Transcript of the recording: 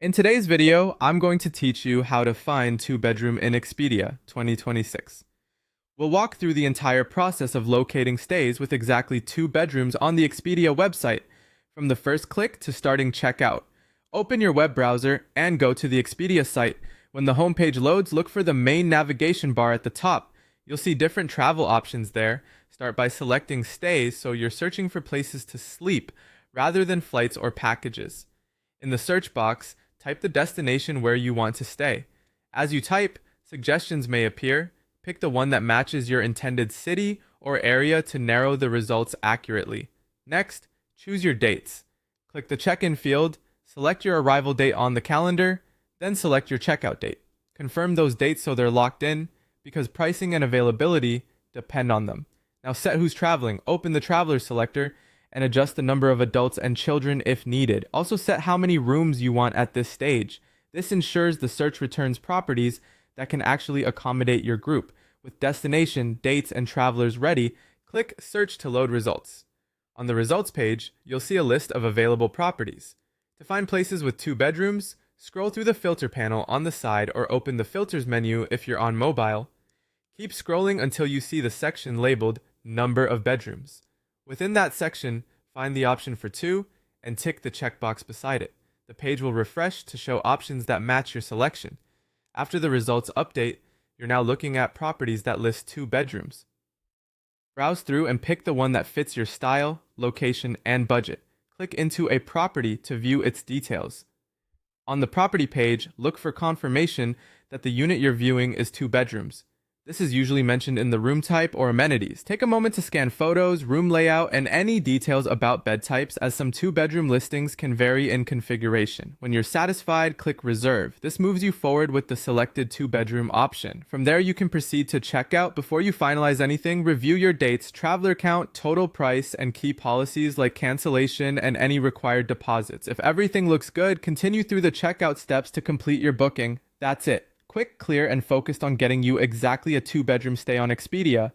In today's video, I'm going to teach you how to find two-bedroom in Expedia 2026. We'll walk through the entire process of locating stays with exactly two bedrooms on the Expedia website, from the first click to starting checkout. Open your web browser and go to the Expedia site. When the homepage loads, look for the main navigation bar at the top. You'll see different travel options there. Start by selecting stays so you're searching for places to sleep rather than flights or packages. In the search box, type the destination where you want to stay. As you type, suggestions may appear. Pick the one that matches your intended city or area to narrow the results accurately. Next, choose your dates. Click the check-in field, select your arrival date on the calendar, then select your checkout date. Confirm those dates so they're locked in, because pricing and availability depend on them. Now set who's traveling, open the traveler selector, and adjust the number of adults and children if needed. Also set how many rooms you want at this stage. This ensures the search returns properties that can actually accommodate your group. With destination, dates, and travelers ready, click Search to load results. On the results page, you'll see a list of available properties. To find places with two bedrooms, scroll through the filter panel on the side or open the filters menu if you're on mobile. Keep scrolling until you see the section labeled Number of Bedrooms. Within that section, find the option for two and tick the checkbox beside it. The page will refresh to show options that match your selection. After the results update, you're now looking at properties that list two bedrooms. Browse through and pick the one that fits your style, location, and budget. Click into a property to view its details. On the property page, look for confirmation that the unit you're viewing is two bedrooms. This is usually mentioned in the room type or amenities. Take a moment to scan photos, room layout, and any details about bed types, as some two-bedroom listings can vary in configuration. When you're satisfied, click Reserve. This moves you forward with the selected two-bedroom option. From there, you can proceed to checkout. Before you finalize anything, review your dates, traveler count, total price, and key policies like cancellation and any required deposits. If everything looks good, continue through the checkout steps to complete your booking. That's it. Quick, clear, and focused on getting you exactly a two-bedroom stay on Expedia.